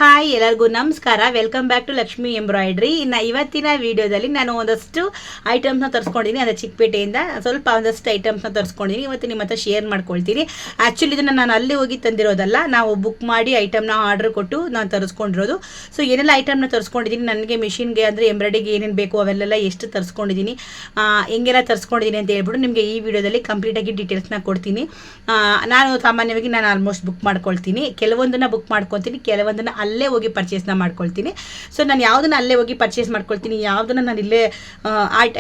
Hi ಎಲ್ಲರಿಗೂ ನಮಸ್ಕಾರ. Welcome back to Lakshmi embroidery. ಇನ್ನು ಇವತ್ತಿನ ವಿಡಿಯೋದಲ್ಲಿ ನಾನು ಒಂದಷ್ಟು ಐಟಮ್ಸ್ನ ತರಿಸ್ಕೊಂಡಿದ್ದೀನಿ. ಅದೇ ಚಿಕ್ಕಪೇಟೆಯಿಂದ ಒಂದಷ್ಟು ಐಟಮ್ಸ್ನ ತರಿಸ್ಕೊಂಡಿದ್ದೀನಿ. ಇವತ್ತು ನಿಮ್ಮ ಹತ್ರ ಶೇರ್ ಮಾಡ್ಕೊಳ್ತೀನಿ. ಆ್ಯಕ್ಚುಲಿ ಇದನ್ನು ನಾನು ಅಲ್ಲಿ ಹೋಗಿ ತಂದಿರೋದಲ್ಲ, ನಾವು ಬುಕ್ ಮಾಡಿ ಐಟಮ್ನ ಆರ್ಡರ್ ಕೊಟ್ಟು ನಾನು ತರಿಸ್ಕೊಂಡಿರೋದು. ಸೊ ಏನೆಲ್ಲ ಐಟಮ್ನ ತರಿಸ್ಕೊಂಡಿದ್ದೀನಿ, ನನಗೆ ಮಿಷಿನ್ಗೆ ಅಂದರೆ ಎಂಬ್ರಾಯ್ಡಿಗೆ ಏನೇನು ಬೇಕು ಅವೆಲ್ಲ ಎಷ್ಟು ತರಿಸ್ಕೊಂಡಿದ್ದೀನಿ, ಹೆಂಗೆಲ್ಲ ತರಿಸ್ಕೊಂಡಿದ್ದೀನಿ ಅಂತ ಹೇಳ್ಬಿಟ್ಟು ನಿಮಗೆ ಈ ವಿಡಿಯೋದಲ್ಲಿ ಕಂಪ್ಲೀಟಾಗಿ ಡೀಟೇಲ್ಸ್ನ ಕೊಡ್ತೀನಿ. ನಾನು ಸಾಮಾನ್ಯವಾಗಿ ಆಲ್ಮೋಸ್ಟ್ ಬುಕ್ ಮಾಡ್ಕೊಳ್ತೀನಿ. ಕೆಲವೊಂದನ್ನು ಬುಕ್ ಮಾಡ್ಕೊತೀನಿ, ಕೆಲವೊಂದನ್ನು ಅಲ್ಲೇ ಹೋಗಿ ಪರ್ಚೇಸ್ನ ಮಾಡ್ಕೊಳ್ತೀನಿ. ಸೊ ನಾನು ಯಾವುದನ್ನು ಅಲ್ಲೇ ಹೋಗಿ ಪರ್ಚೇಸ್ ಮಾಡ್ಕೊಳ್ತೀನಿ, ಯಾವುದನ್ನು ನಾನು ಇಲ್ಲೇ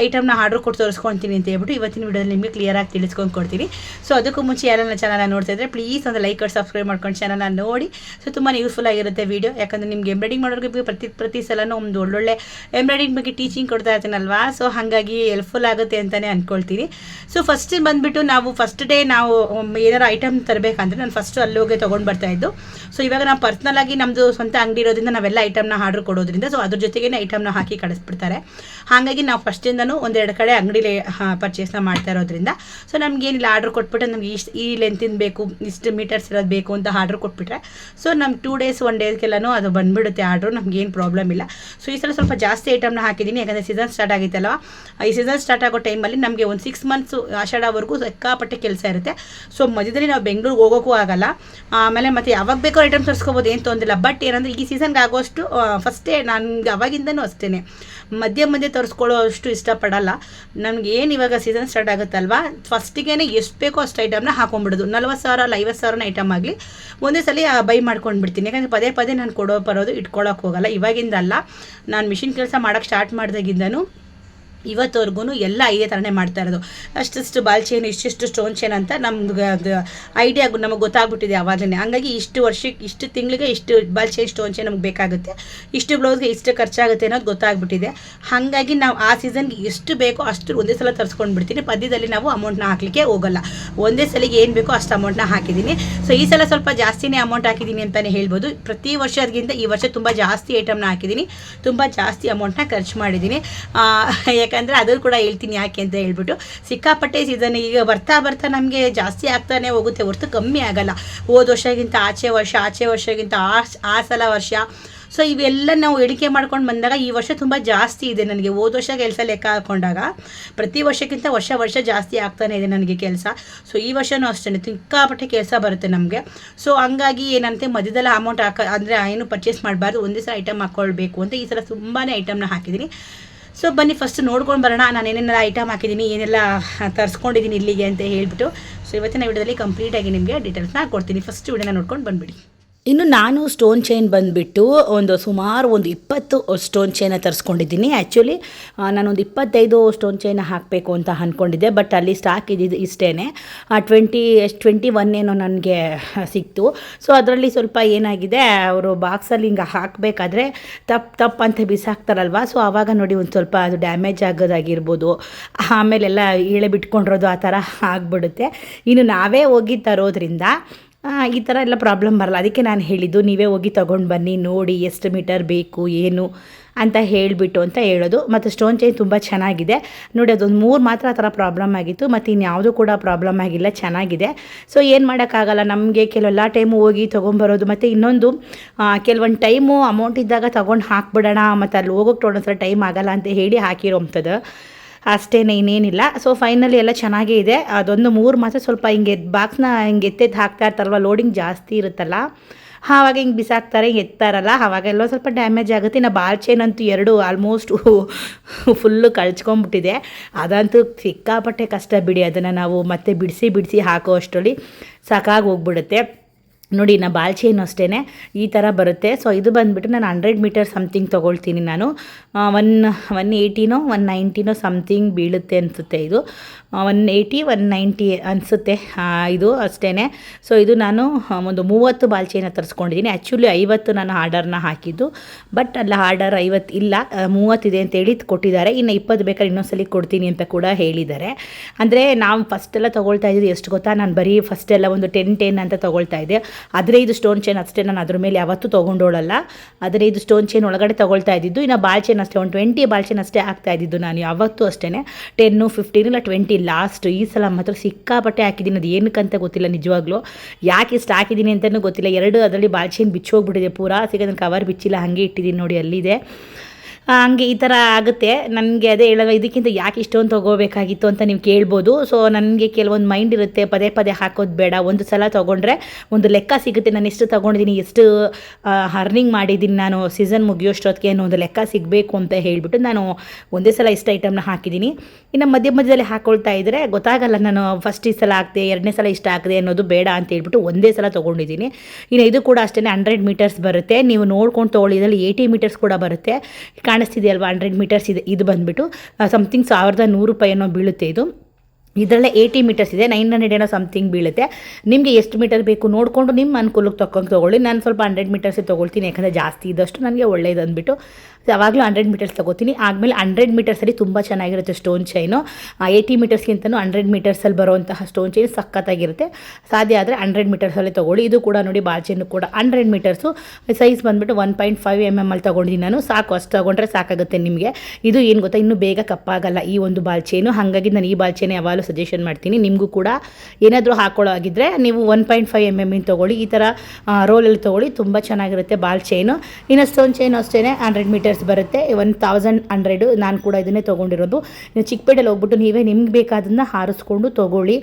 ಐಟಮ್ನ ಆರ್ಡರ್ ಕೊಟ್ಟು ತೋರಿಸ್ಕೊಳ್ತೀನಿ ಅಂತ ಹೇಳ್ಬಿಟ್ಟು ಇವತ್ತಿನ ವಿಡಿಯೋದಲ್ಲಿ ನಿಮಗೆ ಕ್ಲಿಯರಾಗಿ ತಿಳಿಸ್ಕೊಂಡು ಕೊಡ್ತೀನಿ. ಸೊ ಅದಕ್ಕೂ ಮುಂಚೆ ಯಾರೆಲ್ಲ ಚಾನಲ್ನ ನೋಡ್ತಾ ಇದ್ದರೆ ಪ್ಲೀಸ್ ಒಂದು ಲೈಕ್ ಕೊಟ್ಟು ಸಬ್ಸ್ಕ್ರೈಬ್ ಮಾಡ್ಕೊಂಡು ಚಾನಲ್ನ ನೋಡಿ. ಸೊ ತುಂಬಾ ಯೂಸ್ಫುಲ್ ಆಗಿರುತ್ತೆ ವೀಡಿಯೋ, ಯಾಕಂದರೆ ನಿಮ್ಗೆ ಎಂಬ್ರಾಯ್ಡಿಂಗ್ ಮಾಡೋರಿಗೆ ಪ್ರತಿ ಸಲನೂ ಒಂದು ಒಳ್ಳೊಳ್ಳೆ ಎಂಬ್ರಾಯ್ಡಿಂಗ್ ಬಗ್ಗೆ ಟೀಚಿಂಗ್ ಕೊಡ್ತಾ ಇರ್ತೀನಲ್ವಾ. ಸೊ ಹಾಗಾಗಿ ಹೆಲ್ಪ್ಫುಲ್ ಆಗುತ್ತೆ ಅಂತಲೇ ಅಂದ್ಕೊಳ್ತೀನಿ. ಸೊ ಫಸ್ಟ್ ಬಂದುಬಿಟ್ಟು ನಾವು ಫಸ್ಟ್ ಡೇ ನಾವು ಏನಾರು ಐಟಮ್ ತರಬೇಕಂದ್ರೆ ನಾನು ಫಸ್ಟು ಅಲ್ಲಿ ಹೋಗಿ ತೊಗೊಂಡು ಬರ್ತಾಯಿದ್ದು. ಸೊ ಇವಾಗ ನಾವು ಪರ್ಸ್ನಲಾಗಿ ನಮ್ಮದು ಸ್ವಂತ ಅಂಗಡಿ ಇರೋದ್ರಿಂದ ನಾವೆಲ್ಲ ಐಟಮ್ನ ಆರ್ಡರ್ ಕೊಡೋದ್ರಿಂದ ಸೊ ಅದ್ರ ಜೊತೆಗೇ ಐಟಮ್ನ ಹಾಕಿ ಕಳಿಸ್ಬಿಡ್ತಾರೆ. ಹಾಗಾಗಿ ನಾವು ಫಸ್ಟಿಂದನೂ ಒಂದೆರಡು ಕಡೆ ಅಂಗಡಿಲಿ ಪರ್ಚೇಸ್ನ ಮಾಡ್ತಾ ಇರೋದ್ರಿಂದ ಸೊ ನಮಗೇನಿಲ್ಲ ಆರ್ಡರ್ ಕೊಟ್ಬಿಟ್ಟು ನಮಗೆ ಈ ಲೆಂತಿನ ಬೇಕು, ಇಷ್ಟು ಮೀಟರ್ಸ್ ಇರೋದು ಬೇಕು ಅಂತ ಆರ್ಡರ್ ಕೊಟ್ಬಿಟ್ರೆ ಸೊ ನಮ್ಮ 2 ಡೇಸ್ 1 ಡೇಸ್ಗೆಲ್ಲನೂ ಅದು ಬಂದುಬಿಡುತ್ತೆ ಆರ್ಡ್ರು, ನಮಗೇನು ಪ್ರಾಬ್ಲಮ್ ಇಲ್ಲ. ಸೊ ಈ ಸಲ ಸ್ವಲ್ಪ ಜಾಸ್ತಿ ಐಟಮ್ನ ಹಾಕಿದ್ದೀನಿ, ಯಾಕಂದರೆ ಸೀಸನ್ ಸ್ಟಾರ್ಟ್ ಆಗಿತ್ತಲ್ವ. ಈ ಸೀಸನ್ ಸ್ಟಾರ್ಟ್ ಆಗೋ ಟೈಮಲ್ಲಿ ನಮಗೆ ಒಂದು 6 ಮಂತ್ಸು ಆಷಾಢವರೆಗೂ ಸಿಕ್ಕಾಪಟ್ಟೆ ಕೆಲಸ ಇರುತ್ತೆ. ಸೊ ಮಧ್ಯದಲ್ಲಿ ನಾವು ಬೆಂಗಳೂರಿಗೆ ಹೋಗೋಕ್ಕೂ ಆಗಲ್ಲ. ಆಮೇಲೆ ಮತ್ತು ಯಾವಾಗ ಬೇಕೋ ಐಟಮ್ ತರಿಸ್ಕೋಬೋದು, ಏನು ತೊಂದಿಲ್ಲ. ಬಟ್ ಏನಂದರೆ ಈ ಸೀಸನ್ಗೆ ಆಗೋಷ್ಟು ಫಸ್ಟೇ ನನಗೆ ಅವಾಗಿಂದನೂ ಅಷ್ಟೇ ಮಧ್ಯೆ ತರಿಸ್ಕೊಳ್ಳೋ ಅಷ್ಟು ಇಷ್ಟಪಡಲ್ಲ. ನನಗೆ ಏನು ಇವಾಗ ಸೀಸನ್ ಸ್ಟಾರ್ಟ್ ಆಗುತ್ತಲ್ವ, ಫಸ್ಟಿಗೆ ಎಷ್ಟು ಬೇಕೋ ಅಷ್ಟು ಐಟಮ್ನ ಹಾಕೊಂಡ್ಬಿಡೋದು. 40,000 ಅಲ್ಲ 50,000 ಐಟಮ್ ಆಗಲಿ ಒಂದೇ ಸಲ ಬೈ ಮಾಡ್ಕೊಂಡ್ಬಿಡ್ತೀನಿ. ಯಾಕಂದರೆ ಪದೇ ನಾನು ಬರೋದು ಇಟ್ಕೊಳ್ಳೋಕೆ ಹೋಗಲ್ಲ. ಇವಾಗಿಂದಲ್ಲ, ನಾನು ಮಿಷಿನ್ ಕೆಲಸ ಮಾಡೋಕ್ಕೆ ಸ್ಟಾರ್ಟ್ ಮಾಡಿದಾಗಿಂದನೂ ಇವತ್ತವರೆಗೂ ಎಲ್ಲ ಇದೇ ಥರನೇ ಮಾಡ್ತಾ ಇರೋದು. ಅಷ್ಟು ಬಾಲ್ ಚೈನ್, ಇಷ್ಟಿಷ್ಟು ಸ್ಟೋನ್ ಚೈನ್ ಅಂತ ನಮ್ಗೆ ಅದು ಐಡಿಯಾ ನಮಗೆ ಗೊತ್ತಾಗ್ಬಿಟ್ಟಿದೆ ಆವಾಗಲೇ. ಹಂಗಾಗಿ ಇಷ್ಟು ತಿಂಗಳಿಗೆ ಇಷ್ಟು ಬಾಲ್ ಚೈನ್ ಸ್ಟೋನ್ ಚೈನ್ ನಮ್ಗೆ ಬೇಕಾಗುತ್ತೆ, ಇಷ್ಟು ಬ್ಲೌಸ್ಗೆ ಇಷ್ಟು ಖರ್ಚಾಗುತ್ತೆ ಅನ್ನೋದು ಗೊತ್ತಾಗ್ಬಿಟ್ಟಿದೆ. ಹಾಗಾಗಿ ನಾವು ಆ ಸೀಸನ್ಗೆ ಎಷ್ಟು ಬೇಕೋ ಅಷ್ಟು ಒಂದೇ ಸಲ ತರಿಸ್ಕೊಂಡು ಬಿಡ್ತೀನಿ. ಪದ್ಯದಲ್ಲಿ ನಾವು ಅಮೌಂಟ್ನ ಹಾಕಲಿಕ್ಕೆ ಹೋಗಲ್ಲ. ಒಂದೇ ಸಲಿಗೆ ಏನು ಬೇಕೋ ಅಷ್ಟು ಅಮೌಂಟ್ನ ಹಾಕಿದ್ದೀನಿ. ಸೊ ಈ ಸಲ ಸ್ವಲ್ಪ ಜಾಸ್ತಿನೇ ಅಮೌಂಟ್ ಹಾಕಿದ್ದೀನಿ ಅಂತಲೇ ಹೇಳ್ಬೋದು. ಪ್ರತಿ ವರ್ಷದಿಂದ ಈ ವರ್ಷ ತುಂಬ ಜಾಸ್ತಿ ಐಟಮ್ನ ಹಾಕಿದ್ದೀನಿ, ತುಂಬ ಜಾಸ್ತಿ ಅಮೌಂಟ್ನ ಖರ್ಚು ಮಾಡಿದ್ದೀನಿ. ಯಾಕಂದರೆ ಅದ್ರ ಕೂಡ ಹೇಳ್ತೀನಿ ಯಾಕೆ ಅಂತ ಹೇಳ್ಬಿಟ್ಟು. ಸಿಕ್ಕಾಪಟ್ಟೆ ಸೀಸನ್ ಈಗ ಬರ್ತಾ ನಮಗೆ ಜಾಸ್ತಿ ಆಗ್ತಾನೆ ಹೋಗುತ್ತೆ ಹೊರತು ಕಮ್ಮಿ ಆಗಲ್ಲ. ಹೋದ ವರ್ಷಗಿಂತ ಆಚೆ ವರ್ಷಗಿಂತ ಆ ಸಲ ವರ್ಷ. ಸೊ ಇವೆಲ್ಲ ನಾವು ಎಣಿಕೆ ಮಾಡ್ಕೊಂಡು ಬಂದಾಗ ಈ ವರ್ಷ ತುಂಬ ಜಾಸ್ತಿ ಇದೆ ನನಗೆ. ಹೋದ ವರ್ಷ ಕೆಲಸ ಲೆಕ್ಕ ಹಾಕೊಂಡಾಗ ಪ್ರತಿ ವರ್ಷಕ್ಕಿಂತ ವರ್ಷ ಜಾಸ್ತಿ ಆಗ್ತಾನೆ ಇದೆ ನನಗೆ ಕೆಲಸ. ಸೊ ಈ ವರ್ಷವೂ ಅಷ್ಟೇ ಸಿಕ್ಕಾಪಟ್ಟೆ ಕೆಲಸ ಬರುತ್ತೆ ನಮಗೆ. ಸೊ ಹಂಗಾಗಿ ಏನಂತೆ ಮಧ್ಯದಲ್ಲ ಅಮೌಂಟ್ ಅಂದರೆ ಏನು ಪರ್ಚೇಸ್ ಮಾಡಬಾರ್ದು, ಒಂದೇ ಸಲ ಐಟಮ್ ಹಾಕ್ಕೊಳ್ಬೇಕು ಅಂತ ಈ ಸಲ ತುಂಬಾ ಐಟಮ್ನ ಹಾಕಿದ್ದೀನಿ. ಸೊ ಬನ್ನಿ ಫಸ್ಟ್ ನೋಡ್ಕೊಂಡು ಬರೋಣ ನಾನು ಏನೇನೆಲ್ಲ ಐಟಮ್ ಹಾಕಿದ್ದೀನಿ, ಏನೆಲ್ಲ ತರಿಸ್ಕೊಂಡಿದ್ದೀನಿ ಇಲ್ಲಿಗೆ ಅಂತ ಹೇಳ್ಬಿಟ್ಟು. ಸೊ ಇವತ್ತಿನ ವಿಡಿಯೋದಲ್ಲಿ ಕಂಪ್ಲೀಟಾಗಿ ನಿಮಗೆ ಡೀಟೇಲ್ಸ್ನ ಕೊಡ್ತೀನಿ. ಫಸ್ಟ್ ವಿಡಿಯೋನ ನೋಡ್ಕೊಂಡು ಬಂದುಬಿಡಿ. ಇನ್ನು ನಾನು ಸ್ಟೋನ್ ಚೈನ್ ಬಂದುಬಿಟ್ಟು ಸುಮಾರು 20 ಸ್ಟೋನ್ ಚೈನ ತರಿಸ್ಕೊಂಡಿದ್ದೀನಿ. ಆ್ಯಕ್ಚುಲಿ ನಾನೊಂದು 25 ಸ್ಟೋನ್ ಚೈನ ಹಾಕಬೇಕು ಅಂತ ಅಂದ್ಕೊಂಡಿದ್ದೆ. ಬಟ್ ಅಲ್ಲಿ ಸ್ಟಾಕ್ ಇದ್ದಿದ್ದು ಇಷ್ಟೇ 21 ಏನೋ ನನಗೆ ಸಿಕ್ತು. ಸೊ ಅದರಲ್ಲಿ ಸ್ವಲ್ಪ ಏನಾಗಿದೆ, ಅವರು ಬಾಕ್ಸಲ್ಲಿ ಹಿಂಗೆ ಹಾಕಬೇಕಾದ್ರೆ ತಪ್ಪು ಅಂತ ಬಿಸಾಕ್ತಾರಲ್ವ. ಸೊ ಆವಾಗ ನೋಡಿ ಒಂದು ಸ್ವಲ್ಪ ಅದು ಡ್ಯಾಮೇಜ್ ಆಗೋದಾಗಿರ್ಬೋದು, ಆಮೇಲೆಲ್ಲ ಇಳೆ ಬಿಟ್ಕೊಂಡಿರೋದು ಆ ಥರ ಆಗಿಬಿಡುತ್ತೆ. ಇನ್ನು ನಾವೇ ಹೋಗಿ ತರೋದ್ರಿಂದ ಈ ಥರ ಎಲ್ಲ ಪ್ರಾಬ್ಲಮ್ ಬರಲ್ಲ. ಅದಕ್ಕೆ ನಾನು ಹೇಳಿದ್ದು ನೀವೇ ಹೋಗಿ ತೊಗೊಂಡು ಬನ್ನಿ, ನೋಡಿ ಎಷ್ಟು ಮೀಟರ್ ಬೇಕು ಏನು ಅಂತ ಹೇಳಿಬಿಟ್ಟು ಅಂತ ಹೇಳೋದು. ಮತ್ತು ಸ್ಟೋನ್ ಚೈನ್ ತುಂಬ ಚೆನ್ನಾಗಿದೆ ನೋಡಿ. ಅದೊಂದು 3 ಮಾತ್ರ ಆ ಥರ ಪ್ರಾಬ್ಲಮ್ ಆಗಿತ್ತು, ಮತ್ತು ಇನ್ಯಾವುದೂ ಕೂಡ ಪ್ರಾಬ್ಲಮ್ ಆಗಿಲ್ಲ, ಚೆನ್ನಾಗಿದೆ. ಸೊ ಏನು ಮಾಡೋಕ್ಕಾಗಲ್ಲ, ನಮಗೆ ಕೆಲವೆಲ್ಲ ಟೈಮು ಹೋಗಿ ತೊಗೊಂಬರೋದು. ಮತ್ತು ಇನ್ನೊಂದು ಕೆಲವೊಂದು ಟೈಮು ಅಮೌಂಟ್ ಇದ್ದಾಗ ತೊಗೊಂಡು ಹಾಕ್ಬಿಡೋಣ, ಮತ್ತು ಅಲ್ಲಿ ಹೋಗೋಕ್ಕೆ ಒಂದೊಂದ್ಸಲ ಟೈಮ್ ಆಗಲ್ಲ ಅಂತ ಹೇಳಿ ಹಾಕಿರೋಂಥದ್ದು ಅಷ್ಟೇ, ಇನ್ನೇನಿಲ್ಲ. ಸೊ ಫೈನಲಿ ಎಲ್ಲ ಚೆನ್ನಾಗೇ ಇದೆ. ಅದೊಂದು 3 ಮಾತ್ರ ಸ್ವಲ್ಪ ಹಿಂಗೆ ಬಾಕ್ಸ್ನ ಹಿಂಗೆ ಎತ್ತೆದ್ದು ಹಾಕ್ತಾ ಇರ್ತಾರಲ್ವ, ಲೋಡಿಂಗ್ ಜಾಸ್ತಿ ಇರುತ್ತಲ್ಲ, ಆವಾಗ ಹಿಂಗೆ ಬಿಸಾಕ್ತಾರೆ, ಎತ್ತಾರಲ್ಲ, ಆವಾಗೆಲ್ಲ ಸ್ವಲ್ಪ ಡ್ಯಾಮೇಜ್ ಆಗುತ್ತೆ. ಇನ್ನು ಬಾಲ್ ಚೈನ್ ಅಂತೂ 2 ಆಲ್ಮೋಸ್ಟ್ ಫುಲ್ಲು ಕಳ್ಚ್ಕೊಂಡ್ಬಿಟ್ಟಿದೆ. ಅದಂತೂ ಸಿಕ್ಕಾಪಟ್ಟೆ ಕಷ್ಟ ಬಿಡಿ. ಅದನ್ನು ನಾವು ಮತ್ತೆ ಬಿಡಿಸಿ ಹಾಕೋ ಅಷ್ಟರಲ್ಲಿ ಸಾಕಾಗಿ ಹೋಗ್ಬಿಡುತ್ತೆ ನೋಡಿ. ನಾ ಬಾಲ್ ಚೈನು ಅಷ್ಟೇ ಈ ಥರ ಬರುತ್ತೆ. ಸೊ ಇದು ಬಂದುಬಿಟ್ಟು ನಾನು 100 ಮೀಟರ್ ಸಮಥಿಂಗ್ ತೊಗೊಳ್ತೀನಿ ನಾನು. 180ನೋ 190ನೋ ಸಮಥಿಂಗ್ ಬೀಳುತ್ತೆ ಅನಿಸುತ್ತೆ. ಇದು 180 190 ಅನಿಸುತ್ತೆ ಇದು ಅಷ್ಟೇ. ಸೊ ಇದು ನಾನು ಒಂದು 30 ಬಾಲ್ ಚೈನ ತರಿಸ್ಕೊಂಡಿದ್ದೀನಿ. ಆ್ಯಕ್ಚುಲಿ 50 ನಾನು ಆರ್ಡರ್ನ ಹಾಕಿದ್ದು, ಬಟ್ ಅಲ್ಲ ಆರ್ಡರ್ 50 ಇಲ್ಲ, 30 ಇದೆ ಅಂತೇಳಿ ಕೊಟ್ಟಿದ್ದಾರೆ. ಇನ್ನು 20 ಬೇಕಾದ್ರೆ ಇನ್ನೊಂದ್ಸಲಿ ಕೊಡ್ತೀನಿ ಅಂತ ಕೂಡ ಹೇಳಿದ್ದಾರೆ. ಅಂದರೆ ನಾವು ಫಸ್ಟೆಲ್ಲ ತೊಗೊಳ್ತಾ ಇದ್ದೀವಿ ಎಷ್ಟು ಗೊತ್ತಾ, ನಾನು ಬರೀ ಫಸ್ಟೆಲ್ಲ ಒಂದು 10 ಅಂತ ತೊಗೊಳ್ತಾ ಇದ್ದೆ. 15 ಸ್ಟೋನ್ ಚೈನ್ ಅಷ್ಟೇ, ನಾನು ಅದ್ರ ಮೇಲೆ ಯಾವತ್ತೂ ತೊಗೊಂಡೋಳಲ್ಲ. 15 ಸ್ಟೋನ್ ಚೈನ್ ಒಳಗಡೆ ತೊಗೊಳ್ತಾ ಇದ್ದಿದ್ದು. ಇನ್ನು ಬಾಲ್ ಚೈನ್ ಅಷ್ಟೇ, ಒಂದು 20 ಬಾಲ್ ಚೈನ್ ಅಷ್ಟೇ ಆಗ್ತಾ ಇದ್ದಿದ್ದು ನಾನು ಯಾವತ್ತೂ ಅಷ್ಟೇ. 10, 15 ಇಲ್ಲ 20 ಲಾಸ್ಟ್. ಈ ಸಲ ಮಾತ್ರ ಸಿಕ್ಕಾಪಟ್ಟೆ ಹಾಕಿದ್ದೀನಿ, ಅದು ಏನಕ್ಕಂತ ಗೊತ್ತಿಲ್ಲ ನಿಜವಾಗ್ಲೂ, ಯಾಕೆ ಇಷ್ಟು ಹಾಕಿದ್ದೀನಿ ಅಂತಲೂ ಗೊತ್ತಿಲ್ಲ. 2 ಅದರಲ್ಲಿ ಬಾಲ್ ಚೈನ್ ಬಿಚ್ಚೋಗ್ಬಿಟ್ಟಿದೆ ಪೂರಾ, ಸಿಗೋದನ್ನು ಕವರ್ ಬಿಚ್ಚಿಲ್ಲ, ಹಾಗೆ ಇಟ್ಟಿದ್ದೀನಿ ನೋಡಿ ಅಲ್ಲಿದೆ. ಹಂಗೆ ಈ ಥರ ಆಗುತ್ತೆ ನನಗೆ. ಅದೇ ಹೇಳುವ, ಇದಕ್ಕಿಂತ ಯಾಕೆ ಇಷ್ಟೊಂದು ತೊಗೋಬೇಕಾಗಿತ್ತು ಅಂತ ನೀವು ಕೇಳ್ಬೋದು. ಸೊ ನನಗೆ ಕೆಲವೊಂದು ಮೈಂಡ್ ಇರುತ್ತೆ, ಪದೇ ಪದೇ ಹಾಕೋದು ಬೇಡ, ಒಂದು ಸಲ ತೊಗೊಂಡ್ರೆ ಒಂದು ಲೆಕ್ಕ ಸಿಗುತ್ತೆ, ನಾನು ಎಷ್ಟು ತೊಗೊಂಡಿದ್ದೀನಿ, ಎಷ್ಟು ಅರ್ನಿಂಗ್ ಮಾಡಿದ್ದೀನಿ ನಾನು ಸೀಸನ್ ಮುಗಿಯೋಷ್ಟೊತ್ತಿಗೆ ಅನ್ನೋ ಒಂದು ಲೆಕ್ಕ ಸಿಗಬೇಕು ಅಂತ ಹೇಳಿಬಿಟ್ಟು ನಾನು ಒಂದೇ ಸಲ ಇಷ್ಟು ಐಟಮ್ನ ಹಾಕಿದ್ದೀನಿ. ಇನ್ನು ಮಧ್ಯದಲ್ಲಿ ಹಾಕ್ಕೊಳ್ತಾ ಇದ್ದರೆ ಗೊತ್ತಾಗಲ್ಲ, ನಾನು ಫಸ್ಟ್ ಈ ಸಲ ಹಾಕಿದೆ, 2ನೇ ಸಲ ಇಷ್ಟ ಹಾಕಿದೆ ಅನ್ನೋದು ಬೇಡ ಅಂತ ಹೇಳ್ಬಿಟ್ಟು ಒಂದೇ ಸಲ ತೊಗೊಂಡಿದ್ದೀನಿ. ಇನ್ನು ಇದು ಕೂಡ ಅಷ್ಟೇ 100 ಮೀಟರ್ಸ್ ಬರುತ್ತೆ, ನೀವು ನೋಡ್ಕೊಂಡು ತೊಗೊಳ್ಳಿ. ಇದರಲ್ಲಿ 80 ಮೀಟರ್ಸ್ ಕೂಡ ಬರುತ್ತೆ, ಕಾಣಿಸ್ತಿದೆಯಲ್ವಾ 100 ಮೀಟರ್ಸ್ ಇದೆ. ಇದು ಬಂದುಬಿಟ್ಟು ಸಮಥಿಂಗ್ 1100 ರೂಪಾಯಿ ಏನೋ ಬೀಳುತ್ತೆ. ಇದರಲ್ಲೇ 80 ಮೀಟರ್ಸ್ ಇದೆ, 900 ಏನೋ ಸಮಥಿಂಗ್ ಬೀಳುತ್ತೆ. ನಿಮಗೆ ಎಷ್ಟು ಮೀಟರ್ ಬೇಕು ನೋಡಿಕೊಂಡು ನಿಮ್ಮ ಅನುಕೂಲಕ್ಕೆ ತೊಗೊಳ್ಳಿ. ನಾನು ಸ್ವಲ್ಪ 100 ಮೀಟರ್ಸೇ ತೊಗೊಳ್ತೀನಿ, ಯಾಕಂದರೆ ಜಾಸ್ತಿ ಇದ್ದಷ್ಟು ನನಗೆ ಒಳ್ಳೇದು ಅಂದ್ಬಿಟ್ಟು ಯಾವಾಗಲೂ 100 ಮೀಟರ್ಸ್ ತೊಗೋತೀನಿ. ಆದಮೇಲೆ 100 ಮೀಟರ್ಸಲ್ಲಿ ತುಂಬ ಚೆನ್ನಾಗಿರುತ್ತೆ ಸ್ಟೋನ್ ಚೈನು. 80 ಮೀಟರ್ಸ್ಗಿಂತಲೂ 100 ಮೀಟರ್ಸಲ್ಲಿ ಬರುವಂತಹ ಸ್ಟೋನ್ ಚೈನ್ ಸಖತ್ತಾಗಿರುತ್ತೆ. ಸಾಧ್ಯ ಆದರೆ 100 ಮೀಟರ್ಸಲ್ಲೇ ತೊಗೊಳ್ಳಿ. ಇದು ಕೂಡ ನೋಡಿ ಬಾಲ್ ಚೈನು ಕೂಡ 100 ಮೀಟರ್ಸು, ಸೈಜ್ ಬಂದುಬಿಟ್ಟು 1.5 mm ಅಲ್ಲಿ ತೊಗೊಂಡಿದ್ದೀನಿ ನಾನು. ಸಾಕು, ಅಷ್ಟು ತೊಗೊಂಡ್ರೆ ಸಾಕಾಗುತ್ತೆ ನಿಮಗೆ. ಇದು ಏನು ಗೊತ್ತಾ, ಇನ್ನೂ ಬೇಗ ಕಪ್ಪಾಗಲ್ಲ ಈ ಒಂದು ಬಾಲ್ ಚೈನು. ಹಾಗಾಗಿ ನಾನು ಈ ಬಾಲ್ ಚೈನ್ ಯಾವಾಗಲೂ ಸಜೆಷನ್ ಮಾಡ್ತೀನಿ. ನಿಮಗೂ ಕೂಡ ಏನಾದರೂ ಹಾಕೊಳ್ಳೋ ಆಗಿದ್ದರೆ ನೀವು 1.5 mm ತೊಗೊಳ್ಳಿ, ಈ ಥರ ರೋಲಲ್ಲಿ ತೊಗೊಳ್ಳಿ, ತುಂಬ ಚೆನ್ನಾಗಿರುತ್ತೆ ಬಾಲ್ ಚೈನು. ಇನ್ನು ಸ್ಟೋನ್ ಚೈನು ಅಷ್ಟೇ 100 ಮೀಟರ್ಸ್ ಬರುತ್ತೆ, 1100. ನಾನು ಕೂಡ ಇದನ್ನೇ ತೊಗೊಂಡಿರೋದು. ಇನ್ನು ಚಿಕ್ಕಪೇಟೆಯಲ್ಲಿ ಹೋಗ್ಬಿಟ್ಟು ನೀವೇ ನಿಮ್ಗೆ ಬೇಕಾದನ್ನ ಹಾರಿಸ್ಕೊಂಡು ತೊಗೊಳ್ಳಿ.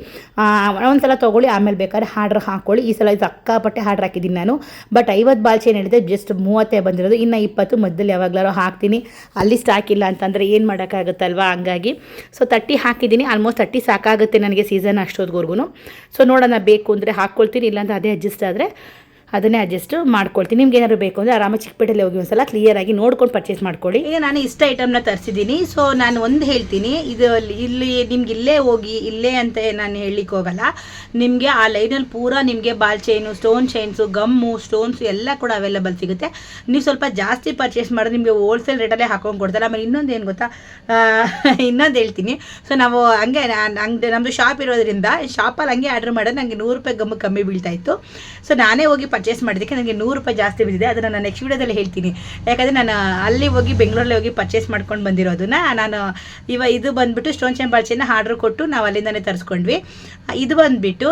ಒಂದು ಸಲ ತೊಗೊಳ್ಳಿ, ಆಮೇಲೆ ಬೇಕಾದ್ರೆ ಆರ್ಡ್ರ್ ಹಾಕ್ಕೊಳ್ಳಿ. ಈ ಸಲ ಇದು ಅಕ್ಕಾಪಟ್ಟೆ ಆರ್ಡ್ರ್ ಹಾಕಿದ್ದೀನಿ ನಾನು. ಬಟ್ 50 ಬಾಲ್ ಚೈನ್ ಹೇಳಿದೆ, ಜಸ್ಟ್ 30 ಬಂದಿರೋದು. ಇನ್ನು 20 ಮಧ್ಯದಲ್ಲಿ ಯಾವಾಗಲಾರು ಹಾಕ್ತೀನಿ, ಅಲ್ಲಿ ಸ್ಟಾಕ್ ಇಲ್ಲ ಅಂತಂದರೆ ಏನು ಮಾಡೋಕ್ಕಾಗುತ್ತಲ್ವಾ, ಹಂಗಾಗಿ ಸೊ 30 ಹಾಕಿದ್ದೀನಿ. ಆಲ್ಮೋಸ್ಟ್ 30 ಸಾಕಾಗುತ್ತೆ ನನಗೆ ಸೀಸನ್ ಅಷ್ಟೊತ್ತಿಗೂ. ಸೊ ನೋಡೋಣ, ಬೇಕು ಅಂದರೆ ಹಾಕ್ಕೊಳ್ತೀನಿ, ಇಲ್ಲಾಂದರೆ ಅದೇ ಅಡ್ಜಸ್ಟ್ ಆದರೆ ಅದನ್ನೇ ಅಡ್ಜಸ್ಟ್ ಮಾಡ್ಕೊಳ್ತೀನಿ. ನಿಮ್ಗೆ ಏನಾದ್ರು ಬೇಕು ಅಂದರೆ ಆರಾಮಾಗಿ ಚಿಕ್ಕಪೇಟೆಯಲ್ಲಿ ಹೋಗಿ ಒಂದ್ಸಲ ಕ್ಲಿಯರಾಗಿ ನೋಡ್ಕೊಂಡು ಪರ್ಚೇಸ್ ಮಾಡ್ಕೊಳ್ಳಿ. ಈಗ ನಾನು ಇಷ್ಟ ಐಟಮ್ನ ತರಿಸಿದ್ದೀನಿ. ಸೊ ನಾನು ಒಂದು ಹೇಳ್ತೀನಿ, ಇದು ಇಲ್ಲಿ ನಿಮ್ಗೆ ಇಲ್ಲೇ ಹೋಗಿ ಇಲ್ಲೇ ಅಂತ ನಾನು ಹೇಳಲಿಕ್ಕೆ ಹೋಗಲ್ಲ. ನಿಮಗೆ ಆ ಲೈನಲ್ಲಿ ಪೂರಾ ನಿಮಗೆ ball chain, stone chains, gum, stones ಎಲ್ಲ ಕೂಡ ಅವೈಲೇಬಲ್ ಸಿಗುತ್ತೆ. ನೀವು ಸ್ವಲ್ಪ ಜಾಸ್ತಿ ಪರ್ಚೇಸ್ ಮಾಡಿದ್ರೆ ನಿಮಗೆ ಹೋಲ್ಸೇಲ್ ರೇಟಲ್ಲೇ ಹಾಕೊಂಡು ಕೊಡ್ತಾರೆ. ಆಮೇಲೆ ಇನ್ನೊಂದು ಏನು ಗೊತ್ತಾ, ಇನ್ನೊಂದು ಹೇಳ್ತೀನಿ. ಸೊ ನಾವು ಹಂಗೆ ನಮ್ಮದು ಶಾಪ್ ಇರೋದ್ರಿಂದ ಶಾಪಲ್ಲಿ ಹಂಗೆ ಆರ್ಡ್ರ್ ಮಾಡೋದು ನನಗೆ 100 ರೂಪಾಯಿ ಗಮ್ಮು ಕಮ್ಮಿ ಬೀಳ್ತಾ ಇತ್ತು. ಸೊ ನಾನೇ ಹೋಗಿ ಪರ್ಚೇಸ್ ಮಾಡಿದ್ದಕ್ಕೆ ನನಗೆ 100 ರೂಪಾಯಿ ಜಾಸ್ತಿ ಬಿದ್ದಿದೆ. ಅದನ್ನು ನಾನು ನೆಕ್ಸ್ಟ್ ವೀಡಿಯೋದಲ್ಲಿ ಹೇಳ್ತೀನಿ. ಯಾಕಂದರೆ ನಾನು ಅಲ್ಲಿ ಹೋಗಿ ಬೆಂಗಳೂರಲ್ಲಿ ಹೋಗಿ ಪರ್ಚೇಸ್ ಮಾಡ್ಕೊಂಡು ಬಂದಿರೋದನ್ನ ನಾನು ಇದು ಬಂದುಬಿಟ್ಟು ಸ್ಟೋನ್ ಚೈನ್ ಬಾಲ್ ಚೈನ್ನ ಆರ್ಡ್ರ್ ಕೊಟ್ಟು ನಾವು ಅಲ್ಲಿಂದನೇ ತರಿಸ್ಕೊಂಡ್ವಿ. ಇದು ಬಂದುಬಿಟ್ಟು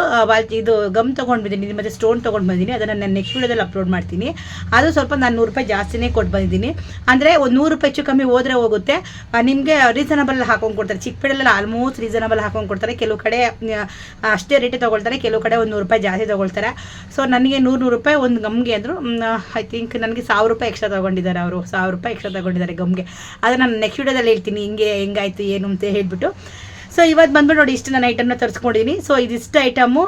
ಇದು ಗಮ್ ತೊಗೊಂಡು ಬಂದಿದ್ದೀನಿ ಮತ್ತು ಸ್ಟೋನ್ ತೊಗೊಂಡು ಬಂದಿದ್ದೀನಿ. ಅದನ್ನು ನಾನು ನೆಕ್ಸ್ಟ್ ವೀಡಿಯೋದಲ್ಲಿ ಅಪ್ಲೋಡ್ ಮಾಡ್ತೀನಿ. ಅದು ಸ್ವಲ್ಪ ನಾನು 100 ರೂಪಾಯಿ ಜಾಸ್ತಿನೇ ಕೊಟ್ಟು ಬಂದಿದ್ದೀನಿ. ಅಂದರೆ ಒಂದು 100 ರೂಪಾಯಿ ಹೆಚ್ಚು ಕಮ್ಮಿ ಹೋದರೆ ಹೋಗುತ್ತೆ. ನಿಮಗೆ ರೀಸನಬಲ್ ಹಾಕೊಂಡು ಕೊಡ್ತಾರೆ. ಚಿಕ್ಕಪೇಟೆಯಲ್ಲಿ ಆಲ್ಮೋಸ್ಟ್ ರೀಸನಬಲ್ ಹಾಕೊಂಡು ಕೊಡ್ತಾರೆ. ಕೆಲವು ಕಡೆ ಅಷ್ಟೇ ರೇಟೇ ತೊಗೊಳ್ತಾರೆ, ಕೆಲವು ಕಡೆ ಒಂದು 100 ರೂಪಾಯಿ ಜಾಸ್ತಿ ತೊಗೊಳ್ತಾರೆ. ಸೊ ನನಗೆ 100 ರೂಪಾಯಿ ಒಂದು ಗಮ್ಗೆ ಅಂದರು. ಐ ಥಿಂಕ್ ನನಗೆ 1000 ರೂಪಾಯಿ ಎಕ್ಸ್ಟ್ರಾ ತೊಗೊಂಡಿದ್ದಾರೆ ಅವರು. 1000 ರೂಪಾಯಿ ಎಕ್ಸ್ಟ್ರಾ ತೊಗೊಂಡಿದ್ದಾರೆ ಗಮ್ಗೆ. ಅದನ್ನು ನಾನು ನೆಕ್ಸ್ಟ್ ವೀಡಿಯೋದಲ್ಲಿ ಹೇಳ್ತೀನಿ ಹೆಂಗಾಯ್ತು ಏನು ಅಂತ ಹೇಳ್ಬಿಟ್ಟು. ಸೊ ಇವತ್ತು ಬಂದ್ಬಿಟ್ಟು ನೋಡಿ, ಇಷ್ಟು ನಾನು ಐಟಮ್ನ ತರಿಸ್ಕೊಂಡಿದ್ದೀನಿ. ಸೊ ಇದಿಷ್ಟು ಐಟಮು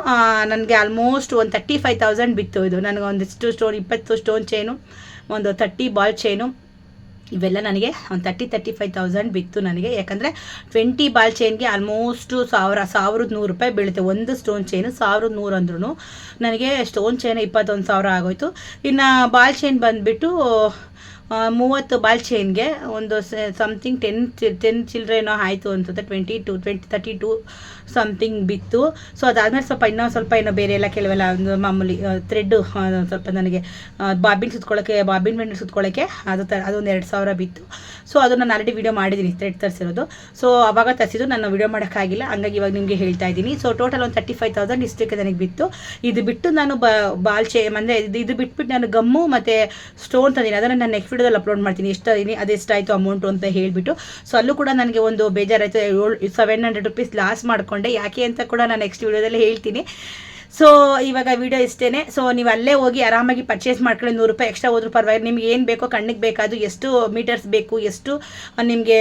ನನಗೆ ಆಲ್ಮೋಸ್ಟ್ ಒಂದು 35,000 ಬಿತ್ತು. ಇದು ನನಗೆ ಒಂದಿಷ್ಟು ಸ್ಟೋನ್, 20 ಸ್ಟೋನ್ ಚೈನು, ಒಂದು 30 ಬಾಲ್ ಚೈನು, ಇವೆಲ್ಲ ನನಗೆ ಒಂದು 35,000 ಬಿತ್ತು ನನಗೆ. ಯಾಕಂದರೆ 20 ಬಾಲ್ ಚೈನ್ಗೆ ಆಲ್ಮೋಸ್ಟು 1,100 ರೂಪಾಯಿ ಬೀಳುತ್ತೆ. ಒಂದು ಸ್ಟೋನ್ ಚೈನು 1,100 ಅಂದ್ರೂ ನನಗೆ ಸ್ಟೋನ್ ಚೈನ್ 21,000 ಆಗೋಯ್ತು. ಇನ್ನು ಬಾಲ್ ಚೈನ್ ಬಂದುಬಿಟ್ಟು 30 ಬಾಲ್ ಚೈನ್ಗೆ ಒಂದು ಸಮಥಿಂಗ್ 10 ಚಿಲ್ಡ್ರೇನೋ ಆಯಿತು ಅನ್ಸುತ್ತೆ. 32 ಸಮಥಿಂಗ್ ಬಿತ್ತು. ಸೊ ಅದಾದಮೇಲೆ ಸ್ವಲ್ಪ ಇನ್ನೂ ಬೇರೆ ಎಲ್ಲ ಕೆಲವೆಲ್ಲ ಒಂದು ಮಾಮೂಲಿ ಥ್ರೆಡ್ಡು ಸ್ವಲ್ಪ ನನಗೆ ಬಾಬಿನ್ ಸುತ್ಕೊಳ್ಳೋಕ್ಕೆ ಅದೊಂದು 2,000 ಬಿತ್ತು. ಸೊ ಅದು ನಾನು ಆಲ್ರೆಡಿ ವೀಡಿಯೋ ಮಾಡಿದ್ದೀನಿ, ಥ್ರೆಡ್ ತರಿಸಿರೋದು. ಸೊ ಆವಾಗ ತರಿಸಿದ್ದು ನಾನು ವೀಡಿಯೋ ಮಾಡೋಕ್ಕಾಗಿಲ್ಲ, ಹಂಗಾಗಿ ಇವಾಗ ನಿಮಗೆ ಹೇಳ್ತಾ ಇದ್ದೀನಿ. ಸೊ ಟೋಟಲ್ ಒಂದು 35,000 ಇಷ್ಟಕ್ಕೆ ನನಗೆ ಬಿತ್ತು. ಇದು ಬಿಟ್ಟು ನಾನು ಬಾಲ್ ಚೈನ್ ಅಂದರೆ ಇದು ಬಿಟ್ಬಿಟ್ಟು ನಾನು ಗಮ್ಮು ಮತ್ತು ಸ್ಟೋನ್ ತಂದಿನಿ. ಅದನ್ನು ನಾನು ನೆಕ್ಸ್ಟ್ ವೀಡಿಯೋದಲ್ಲಿ ಅಪ್ಲೋಡ್ ಮಾಡ್ತೀನಿ, ಅದೆಷ್ಟಾಯಿತು ಅಮೌಂಟು ಅಂತ ಹೇಳಿಬಿಟ್ಟು. ಸೊ ಅಲ್ಲೂ ಕೂಡ ನನಗೆ ಒಂದು ಬೇಜಾರಾಯಿತು, 700 ರೂಪೀಸ್ ಲಾಸ್ ಮಾಡಿಕೊಂಡೆ. ಯಾಕೆ ಅಂತ ಕೂಡ ನಾನು ನೆಕ್ಸ್ಟ್ ವೀಡಿಯೋದಲ್ಲಿ ಹೇಳ್ತೀನಿ. ಸೊ ಇವಾಗ ವಿಡಿಯೋ ಇಷ್ಟೇ. ಸೊ ನೀವು ಅಲ್ಲೇ ಹೋಗಿ ಆರಾಮಾಗಿ ಪರ್ಚೇಸ್ ಮಾಡ್ಕೊಳ್ಳಿ. 100 ರೂಪಾಯಿ ಎಕ್ಸ್ಟ್ರಾ ಹೋದ್ರೂ ಪರವಾಗಿಲ್ಲ. ನಿಮ್ಗೆ ಏನು ಬೇಕೋ ಕಣ್ಣಿಗೆ ಬೇಕಾದು, ಎಷ್ಟು ಮೀಟರ್ಸ್ ಬೇಕು, ಎಷ್ಟು ನಿಮಗೆ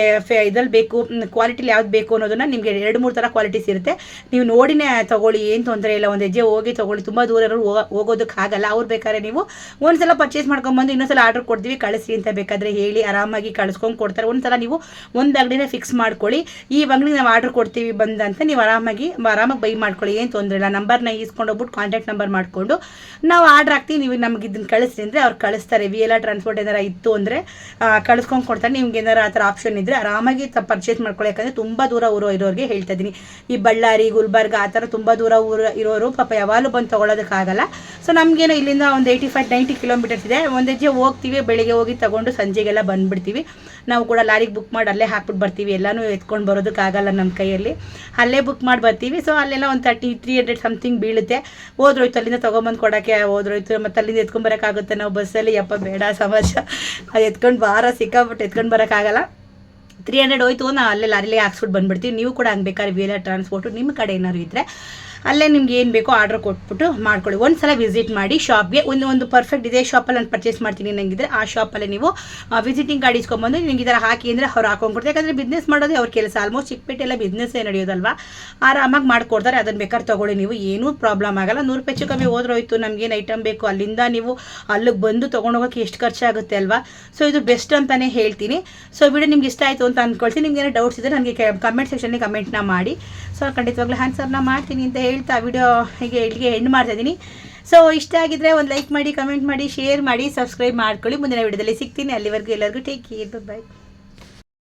ಇದ್ರಲ್ಲಿ ಬೇಕು, ಕ್ವಾಲಿಟಿಲಿ ಯಾವ್ದು ಬೇಕು ಅನ್ನೋದನ್ನು ನಿಮಗೆ 2-3 ಥರ ಕ್ವಾಲಿಟೀಸ್ ಇರುತ್ತೆ. ನೀವು ನೋಡಿನೇ ತೊಗೊಳ್ಳಿ, ಏನು ತೊಂದರೆ ಇಲ್ಲ. ಒಂದು ಹೆಜ್ಜೆ ಹೋಗಿ ತೊಗೊಳ್ಳಿ. ತುಂಬ ದೂರ ಹೋಗೋದಕ್ಕಾಗಲ್ಲ. ಅವ್ರು ಬೇಕಾದ್ರೆ ನೀವು ಒಂದ್ಸಲ ಪರ್ಚೇಸ್ ಮಾಡ್ಕೊಂಬಂದು ಇನ್ನೊಂದ್ಸಲ ಆರ್ಡರ್ ಕೊಡ್ತೀವಿ ಕಳಿಸಿ ಅಂತ ಬೇಕಾದರೆ ಹೇಳಿ ಆರಾಮಾಗಿ ಕಳಿಸ್ಕೊಂಡು ಕೊಡ್ತಾರೆ. ಒಂದ್ಸಲ ನೀವು ಒಂದು ಅಂಗಡಿನೇ ಫಿಕ್ಸ್ ಮಾಡ್ಕೊಳ್ಳಿ, ಈ ಅಂಗಡಿ ನಾವು ಆರ್ಡರ್ ಕೊಡ್ತೀವಿ ಬಂದಂತ ನೀವು ಆರಾಮಾಗಿ ಬೈ ಮಾಡ್ಕೊಳ್ಳಿ, ಏನು ತೊಂದರೆ ಇಲ್ಲ. ನಂಬರ್ನ ಹೋಗ್ಬಿಟ್ಟು ಕಾಂಟ್ಯಾಕ್ಟ್ ನಂಬರ್ ಮಾಡಿಕೊಂಡು ನಾವು ಆರ್ಡ್ರ್ ಹಾಕ್ತೀವಿ, ನೀವು ನಮ್ಗೆ ಇದನ್ನು ಕಳಿಸ್ರಿ ಅಂದರೆ ಅವ್ರು ಕಳಿಸ್ತಾರೆ. VLR ಟ್ರಾನ್ಸ್ಪೋರ್ಟ್ ಏನಾರು ಇತ್ತು ಅಂದರೆ ಕಳಿಸ್ಕೊಂಡು ಕೊಡ್ತಾರೆ. ನಿಮ್ಗೆ ಏನಾರು ಆ ಥರ ಆಪ್ಷನ್ ಇದ್ದರೆ ಆರಾಮಾಗಿ ಪರ್ಚೇಸ್ ಮಾಡ್ಕೊಳ್ಳಿ. ಯಾಕಂದರೆ ತುಂಬ ದೂರ ಇರೋರಿಗೆ ಹೇಳ್ತಾ ಇದ್ದೀನಿ, ಈ ಬಳ್ಳಾರಿ ಗುಲ್ಬರ್ಗ ಆ ಥರ ತುಂಬ ದೂರ ಇರೋರು ಪಾಪ ಯಾವಾಗಲೂ ಬಂದು ತೊಗೊಳೋದಕ್ಕಾಗಲ್ಲ. ಸೊ ನಮಗೇನೋ ಇಲ್ಲಿಂದ ಒಂದು 85-90 ಕಿಲೋಮೀಟರ್ಸ್ ಇದೆ. ಒಂದು ಹೆಜ್ಜೆ ಹೋಗ್ತೀವಿ, ಬೆಳಿಗ್ಗೆ ಹೋಗಿ ತೊಗೊಂಡು ಸಂಜೆಗೆಲ್ಲ ಬಂದುಬಿಡ್ತೀವಿ. ನಾವು ಕೂಡ ಲಾರಿಗೆ ಬುಕ್ ಮಾಡಿ ಅಲ್ಲೇ ಹಾಕ್ಬಿಟ್ಟು ಬರ್ತೀವಿ. ಎಲ್ಲನೂ ಎತ್ಕೊಂಡು ಬರೋದಕ್ಕಾಗಲ್ಲ ನಮ್ಮ ಕೈಯಲ್ಲಿ, ಅಲ್ಲೇ ಬುಕ್ ಮಾಡಿ ಬರ್ತೀವಿ. ಸೊ ಅಲ್ಲೆಲ್ಲ ಒಂದು 300 ಸಮಥಿಂಗ್ ಬೀಳುತ್ತೆ. ಹೋದ್ರೋಯ್ತು ಅಲ್ಲಿಂದ ತೊಗೊಂಬಂದು ಕೊಡೋಕ್ಕೆ, ಹೋದ್ರೋಯ್ತು ಮತ್ತು ಅಲ್ಲಿಂದ ಎತ್ಕೊಂಡ್ಬರೋಕ್ಕಾಗುತ್ತೆ. ನಾವು ಬಸ್ಸಲ್ಲಿ ಬೇಡ ಸಮಾಜ, ಅದು ಎತ್ಕೊಂಡು ಸಿಕ್ಕಾಬಿಟ್ಟು ಎತ್ಕೊಂಡು ಬರೋಕ್ಕಾಗಲ್ಲ. 300 ಹೋಯ್ತು, ನಾವು ಅಲ್ಲೇ ಲಾರಿಲೇ ಹಾಕ್ಸ್ಬಿಟ್ಟು ಬಂದುಬಿಡ್ತೀವಿ. ನೀವು ಕೂಡ ಹಂಗೆ ಬೇಕಾದ್ರೆ VLR ಟ್ರಾನ್ಸ್ಪೋರ್ಟು ನಿಮ್ಮ ಕಡೆ ಏನಾದ್ರು ಇದ್ದರೆ ಅಲ್ಲೇ ನಿಮ್ಗೆ ಏನು ಬೇಕೋ ಆರ್ಡ್ರ್ ಕೊಟ್ಬಿಟ್ಟು ಮಾಡ್ಕೊಳ್ಳಿ. ಒಂದು ಸಲ ವಿಸಿಟ್ ಮಾಡಿ ಶಾಪ್ಗೆ. ಒಂದು ಪರ್ಫೆಕ್ಟ್ ಇದೇ ಶಾಪಲ್ಲಿ ನಾನು ಪರ್ಚೇಸ್ ಮಾಡ್ತೀನಿ ನನಗಿದ್ರೆ ಆ ಶಾಪಲ್ಲೇ ನೀವು ವಿಸಿಟಿಂಗ್ ಕಾರ್ಡ್ ಇಸ್ಕೊಂಬಂದು ನಿಮ್ಗೆ ಈ ಥರ ಹಾಕಿ ಅಂದರೆ ಅವ್ರು ಹಾಕೊಂಡ್ಕೊಡ್ತಾರೆ. ಯಾಕಂದರೆ ಬಿಸ್ನೆಸ್ ಮಾಡೋದೇ ಅವ್ರ ಕೆಲಸ. ಆಲ್ಮೋಸ್ಟ್ ಚಿಕ್ಕಪೇಟೆಲ್ಲ ಬಿಸ್ನೆಸ್ಸೇ ನಡೆಯೋದಲ್ವಾ, ಆರಾಮಾಗಿ ಮಾಡ್ಕೊಡ್ತಾರೆ. ಅದನ್ನು ಬೇಕಾದ್ರೆ ತೊಗೊಳ್ಳಿ, ನೀವು ಏನೂ ಪ್ರಾಬ್ಲಮ್ ಆಗಲ್ಲ. 100 ರೂಪಾಯಿ ಹೆಚ್ಚು ಕಮ್ಮಿ ಹೋದ್ರೋಯ್ತು. ನಮಗೇನು ಐಟಮ್ ಬೇಕು ಅಲ್ಲಿಂದ ನೀವು ಅಲ್ಲಿಗೆ ಬಂದು ತೊಗೊಂಡೋಗೋಕ್ಕೆ ಎಷ್ಟು ಖರ್ಚಾಗುತ್ತೆ ಅಲ್ವಾ. ಸೊ ಇದು ಬೆಸ್ಟ್ ಅಂತಲೇ ಹೇಳ್ತೀನಿ. ಸೊ ವಿಡಿಯೋ ನಿಮ್ಗೆ ಇಷ್ಟ ಆಯಿತು ಅಂತ ಅಂದ್ಕೊಳ್ತೀನಿ. ನಿಮ್ಗೆ ಏನೋ ಡೌಟ್ಸ್ ಇದ್ದರೆ ನನಗೆ ಕಮೆಂಟ್ ಸೆಕ್ಷನ್ಗೆ ಕಮೆಂಟ್ನ ಮಾಡಿ. ಸೊ ಖಂಡಿತವಾಗ್ಲೂ ಆನ್ಸರ್ನ ಮಾಡ್ತೀನಿ ಅಂತ ಹೇಳ್ತಾ ವಿಡಿಯೋ ಇಲ್ಲಿಗೆ ಎಂಡ್ ಮಾಡ್ತಾ ಇದ್ದೀನಿ. ಸೊ ಇಷ್ಟ ಆಗಿದ್ರೆ ಒಂದು ಲೈಕ್ ಮಾಡಿ, ಕಮೆಂಟ್ ಮಾಡಿ, ಶೇರ್ ಮಾಡಿ, ಸಬ್ಸ್ಕ್ರೈಬ್ ಮಾಡ್ಕೊಳ್ಳಿ. ಮುಂದಿನ ವಿಡಿಯೋದಲ್ಲಿ ಸಿಗ್ತೀನಿ. ಅಲ್ಲಿವರೆಗೂ ಎಲ್ಲರಿಗೂ ಟೇಕ್ ಕೇರ್, ಬೈ.